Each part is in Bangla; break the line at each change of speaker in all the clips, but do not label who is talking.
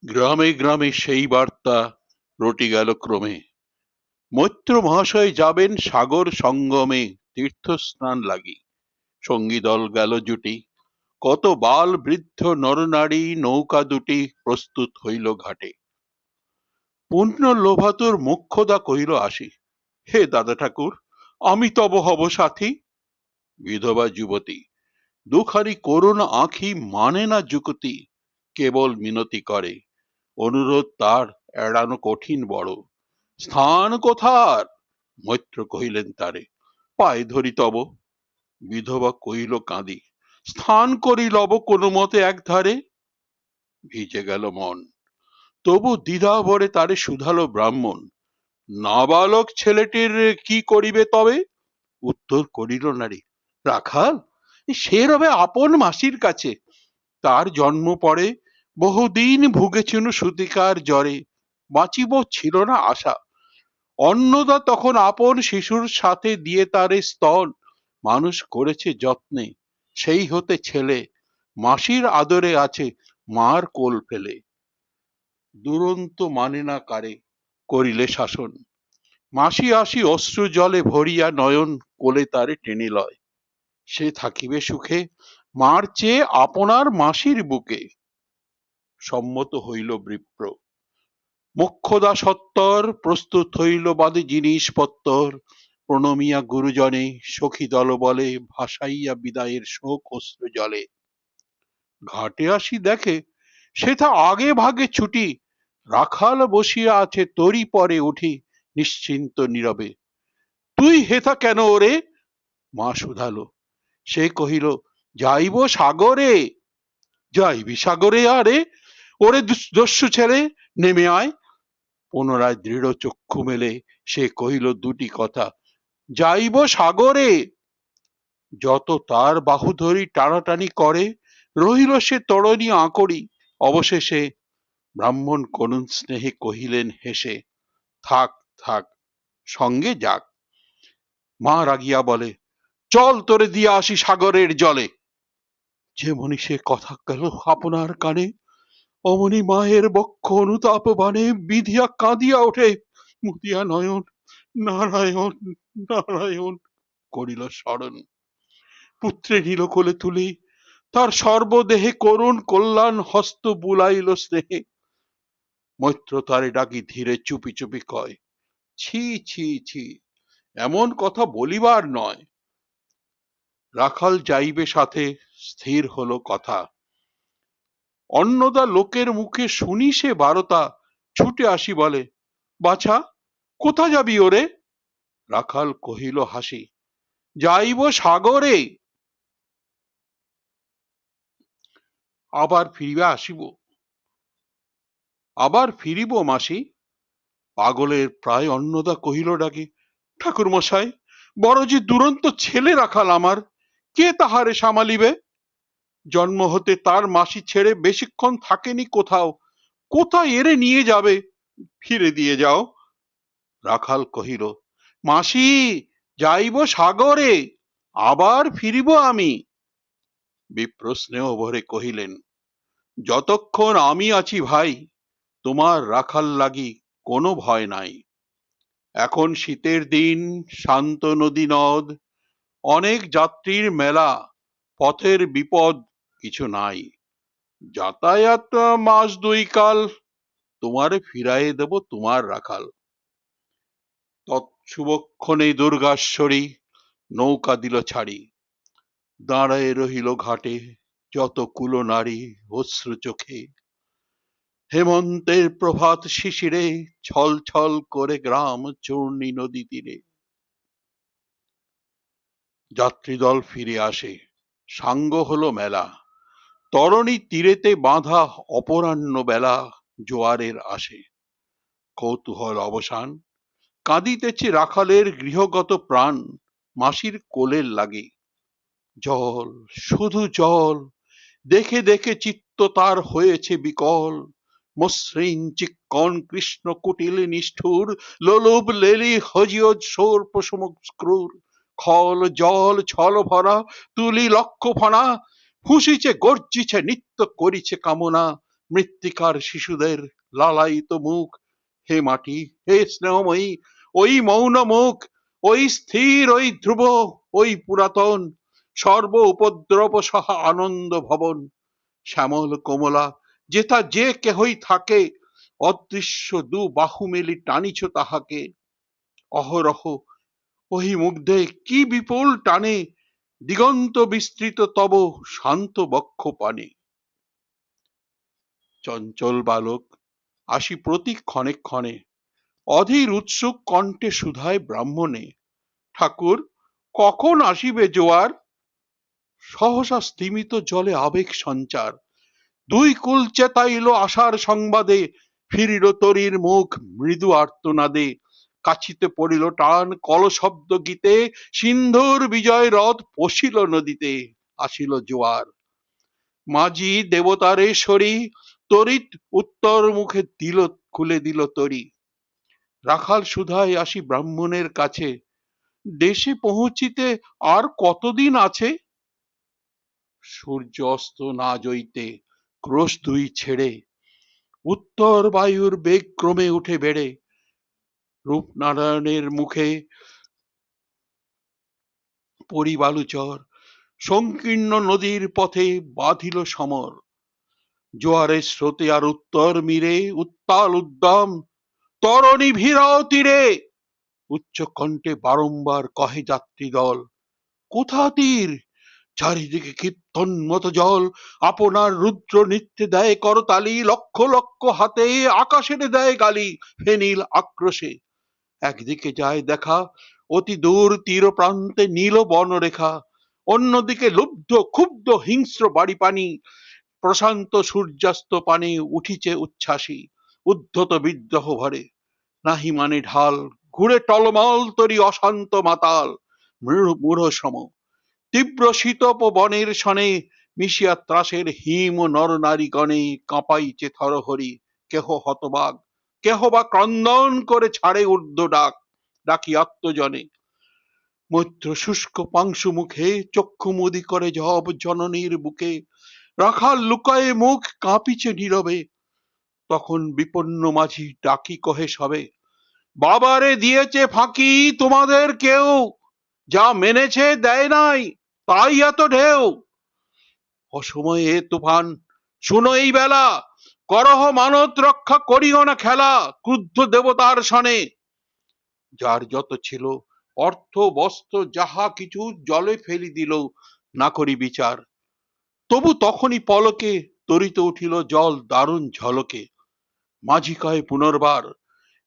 গ্রামে গ্রামে সেই বার্তা রটে গেল ক্রমে। মৈত্র মহাশয় যাবেন সাগর সঙ্গমে তীর্থস্নান লাগি। সঙ্গী দল গেল জুটি, কত বাল বৃদ্ধ নরনারী নৌকা দুটি প্রস্তুত হইল ঘাটে। পুণ্য লোভাতুর মোক্ষদা কহিল আসি। হে দাদা ঠাকুর, আমি তব হব সাথী। বিধবা যুবতী দুখানি করুণ আঁখি মানে না যুকতি, কেবল মিনতি করে। অনুরোধ তার এড়ানো কঠিন বড়। স্থান কোথার? মৈত্র কহিলেন তারে, পায়ে ধরি তব। বিধবা কহিল কাঁদি, স্থান করি লব কোনো মতে এক ধারে। ভিজে গেল মন, তবু দ্বিধা ভরে তারে শুধালো ব্রাহ্মণ, নাবালক ছেলেটির কি করিবে তবে? উত্তর করিল নারী, রাখাল, সে রবে আপন মাসির কাছে। তার জন্ম পরে বহুদিন ভুগেছিল সুতিকার জ্বরে, বাঁচিব ছিল না আশা। অন্নদা তখন আপন শিশুর সাথে দিয়ে তারে স্তন মানুষ করেছে যত্নে। সেই হতে ছেলে মাসির আদরে আছে মার কোল ফেলে। দুরন্ত মানে না কারে, করিলে শাসন। মাসি আসি অশ্রু জলে ভরিয়া নয়ন কোলে তারে টেনে লয়। সে থাকিবে সুখে মার চেয়ে আপনার মাসির বুকে। সম্মত হইল বিপ্র। মোক্ষদা সত্তর প্রস্তুত হইল বাদে জিনিসপত্তর। প্রণমিয়া গুরুজনে সখী দল বলে ভাসাইয়া বিদায়ের শোক অশ্রু জলে। ঘাটে আসি দেখে সেথা আগে ভাগে ছুটি, রাখাল বসিয়া আছে তরি পরে উঠি নিশ্চিন্ত নীরবে। তুই হেথা কেন ওরে? মা শুধালো। সে কহিল, যাইব সাগরে। যাইবি সাগরে আরে? ওরে দস্যু ছেলে, নেমে আয়। পুনরায় দৃঢ় চক্ষু মেলে সে কহিল দুটি কথা, যাইব সাগরে। যত তার বাহু ধরি টানাটানি করে, রহিল সে তরণী আঁকড়ি। অবশেষে ব্রাহ্মণ করুণ স্নেহে কহিলেন হেসে, থাক থাক, সঙ্গে যাক। মা রাগিয়া বলে, চল তোরে দিয়া আসি সাগরের জলে। যেমনি সে কথা গেল আপনার কানে, অমনি মায়ের বক্ষ অনুতাপ বানে বিধিয়া কাঁদিয়া ওঠে, মুদিয়া নয়ন, নারায়ণ নারায়ণ করিল স্মরণ। পুত্রে নিল কোলে তুলি, তার সর্বদেহে করুণ কল্যাণ হস্ত বুলাইল স্নেহে। মৈত্র তারে ডাকি ধীরে চুপি চুপি কয়, ছি ছি ছি, এমন কথা বলিবার নয়। রাখাল যাইবে সাথে, স্থির হলো কথা। অন্নদা লোকের মুখে শুনি সে বারতা, ছুটে আসি বলে, বাছা, কোথা যাবি ওরে? রাখাল কহিল হাসি, যাইব সাগরে। আবার ফিরিবে আসিব, আবার ফিরিব মাসি। পাগলের প্রায় অন্নদা কহিল ডাকি, ঠাকুর মশাই, বড় যে দুরন্ত ছেলে রাখাল আমার, কে তাহারে সামালিবে? জন্ম হতে তার মাসি ছেড়ে বেশিক্ষণ থাকেনি কোথাও, কোথায় এরে নিয়ে যাবে? ফিরে দিয়ে যাও। রাখাল কহিল, মাসি, যাইব সাগরে, আবার ফিরিব আমি। বিপ্র স্নেহ ভরে কহিলেন, যতক্ষণ আমি আছি ভাই, তোমার রাখাল লাগি কোনো ভয় নাই। এখন শীতের দিন, শান্ত নদী নদ, অনেক যাত্রীর মেলা, পথের বিপদ কিছু নাই। যাতায়াত মাস দুই কাল, তোমারে ফিরাইয়ে দেব তোমার রাখাল। তৎসুবক্ষণে দুর্গাশ্বরী নৌকা দিল ছাড়ি। দাঁড়ায়ে রহিল ঘাটে যত কুল নারী অশ্রু চোখে। হেমন্তের প্রভাত শিশিরে ছল ছল করে গ্রাম চূর্ণী নদী তীরে। যাত্রীদল ফিরে আসে, সাঙ্গ হলো মেলা। তরণী তীরেতে বাঁধা অপরাহ্ন বেলা জোয়ারের আসে। কৌতূহল অবসান, কাঁদিতেছে রাখালের গৃহগত প্রাণ মাসির কোলের লাগে। জল, শুধু জল, দেখে দেখে চিত্ত তার হয়েছে বিকল। মসৃণ চিক্কণ কৃষ্ণ কুটিল নিষ্ঠুর, লোলুপ লেলি হজিও সোর প্রসমুখ ক্রূর। খল জল ছল ভরা তুলি লক্ষ ফনা, ফুঁসিছে গর্জিছে নিত্য করিছে কামনা। মৃত্তিকার শিশুদের লালায়িত মুখ, হে মাটি, হে স্নেহময়ী, ওই মৌন মুখ, ওই স্থির, ওই ধ্রুব, ওই পুরাতন, সর্ব উপদ্রব সহ আনন্দ ভবন, শ্যামল কমলা, যেথা যে কেহই থাকে, অদৃশ্য দু বাহু মেলি টানিছ তাহাকে। অহরহ ওহি মুগ্ধে কি বিপুল টানে, দিগন্ত বিস্তৃত তব শান্ত বক্ষ পানে। চঞ্চল বালক আসি প্রতি ক্ষণে ক্ষণে, অধীর উৎসুক কণ্ঠে সুধায় ব্রাহ্মণে, ঠাকুর কখন আসিবে জোয়ার? সহসা স্তিমিত জলে আবেগ সঞ্চার, দুই কুল চেতাইল আশার সংবাদে, ফিরিল তরীর মুখ মৃদু আর্তনাদে, কাছিতে পড়িল টান কলশব্দ গীতে, সিন্ধুর বিজয় রথ পশিল নদীতে, আসিল জোয়ার। মাঝি দেবতারে সরি, তরিত উত্তর মুখে দিল, খুলে দিল তরি। রাখাল সুধায় আসি ব্রাহ্মণের কাছে, দেশে পৌঁছিতে আর কতদিন আছে? সূর্য অস্ত না জইতে ক্রোশ দুই ছেড়ে, উত্তর বায়ুর বেগ ক্রমে উঠে বেড়ে, রূপনারায়ণের মুখে পরিবালুচর, সংকীর্ণ নদীর পথে বাঁধিল সমর। জোয়ারের স্রোতে আর উত্তর মিরে উত্তাল উদ্দাম, তরণী ভিড়াও তীরে। উচ্চ কণ্ঠে বারংবার কহে যাত্রী দল, কোথা তীর? চারিদিকে কীর্তনমত জল, আপনার রুদ্র নৃত্যে দেয় করতালি, লক্ষ লক্ষ হাতে আকাশের দেয় গালি, ফেনিল আক্রোশে। একদিকে যায় দেখা, অতি দূর তীর প্রান্তে নীল বনরেখা, অন্যদিকে লুব্ধ ক্ষুব্ধ হিংস্র বাড়ি পানি, প্রশান্ত সূর্যাস্ত পানে উঠিছে উচ্ছ্বাসী, উদ্ধত বিদ্রোহ ভরে। নাহি মানে ঢাল, ঘুরে টলমল তরি অশান্ত মাতাল, মূঢ় সম। তীব্র শীতপ বনের সনে মিশিয়া ত্রাসের হিম নরনারীগণে কাঁপাইছে থরহরি, কেহ হতবাগ, কেহ বা ক্রন্দন করে ছাড়ে ঊর্ধ্ব ডাক, ডাকি আত্মজনে। মৈত্র শুষ্ক পাংশু মুখে চক্ষু মুদি করে জব জননীর বুকে, রাখাল লুকায়ে মুখ কাঁপিছে নীরবে। তখন বিপন্ন মাঝি ডাকি কহে সবে, বাবারে দিয়েছে ফাঁকি তোমাদের কেউ, যা মেনেছে দেয় নাই, তাই এত ঢেউ। অসময়ে তুফান, শুনো এই বেলা, করহ মানত রক্ষা করিও না খেলা, ক্রুদ্ধ দেবতার সনে। যার যত ছিল অর্থ বস্ত্র যাহা কিছু জলে ফেলি দিল, না করি বিচার। তবু তখনই পলকে তরিতে উঠিল জল দারুণ ঝলকে। মাঝি কয় পুনর্বার,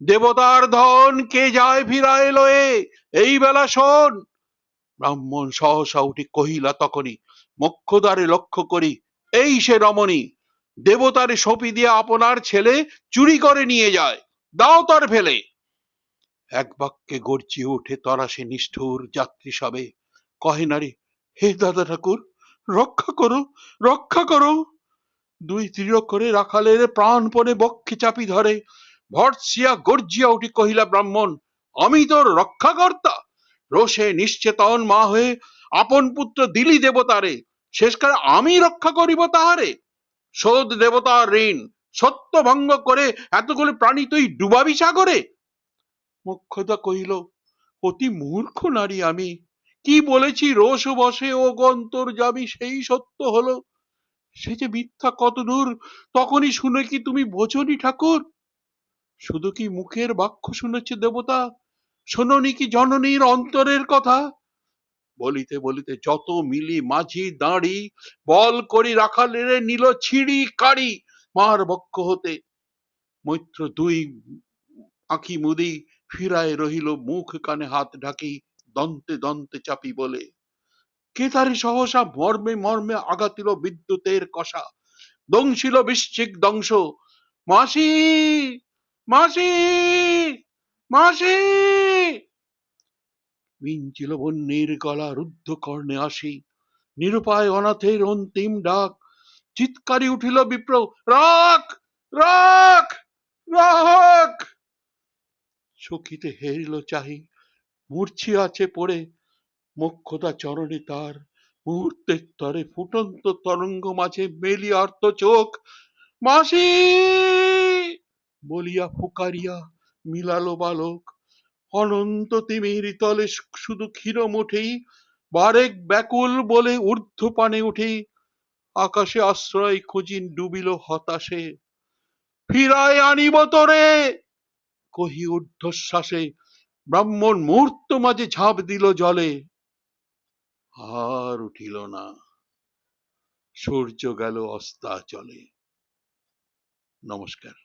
দেবতার ধন কে যায় ফিরায় লয়ে, এই বেলা শোন। ব্রাহ্মণ সহসা উঠি কহিলা তখনই, মোক্ষদ্বারে লক্ষ্য করি, এই সে রমণী, দেবতারে সঁপি দিয়ে আপনার ছেলে চুরি করে নিয়ে যায়, দাও তার ফেলে। এক বাক্যে গর্জিয়ে উঠে তরাসে নিষ্ঠুর যাত্রী সবে, কহে নারী, হে দাদা ঠাকুর, রক্ষা করো, রক্ষা করো। দুই তীর করে রাখালের প্রাণপণে বক্ষে চাপি ধরে, ভর্ৎসিয়া গর্জিয়া উঠি কহিলা ব্রাহ্মণ, আমি তোর রক্ষাকর্তা? রোষে নিশ্চেতন মা হয়ে আপন পুত্র দিলি দেবতারে, শেষকালে আমি রক্ষা করিব তাহারে? শোধ দেবতার ঋণ, সত্য ভঙ্গ করে এতগুলো প্রাণী তুই ডুবাবি সাগরে? মোক্ষদা কহিল, অতি মূর্খ নারী আমি, কি বলেছি রোষ বসে ও গন্তর যাবি সেই সত্য হলো, সে যে মিথ্যা কত দূর তখনই শুনে কি তুমি বোঝনি ঠাকুর? শুধু কি মুখের বাক্য শুনেছে দেবতা, শোনি কি জননীর অন্তরের কথা? বলিতে বলিতে যত মিলি মাঝি দাঁড়ি, বল করি রাখালের নিল ছিড়ি কাড়ি মার বক্ষ হতে। মৈত্র দুই আঁখি মুদি ফিরায় রহিল মুখ কানে হাত ঢাকি, দন্তে দন্তে চাপি বলে। কেতারি সহসা মর্মে মর্মে আঘাতিল বিদ্যুতের কষা, দংশিল বৃশ্চিক দংশ। মাসি, মাসি, মাসি। মিঞ্চিল বন্যের গলা রুদ্ধ কর্ণে আসি, নিরুপায় অনাথের অন্তিম ডাক। চিৎকারি উঠিল বিপ্র, রাখ, রাখ, রাখ। চকিতে হেরিল চাহি, মূর্ছি আছে পড়ে, মোক্ষদা চরণে তার মুহূর্তের তরে ফুটন্ত তরঙ্গ মাঝে মেলি আর্ত চোখ। মাসি বলিয়া ফুকারিয়া মিলালো বালক, অনন্ত তিমির তলে শুধু ক্ষীর মুঠেই বারেক ব্যাকুল বলে ঊর্ধ্বপানে উঠে আকাশে আশ্রয় খুঁজি ডুবিল হতাশে, ফিরায় আনিব তোরে কহি ঊর্ধ্বশ্বাসে, ব্রাহ্মণ মুহূর্ত মাঝে ঝাঁপ দিল জলে, আর উঠিল না, সূর্য গেল অস্তাচলে। নমস্কার।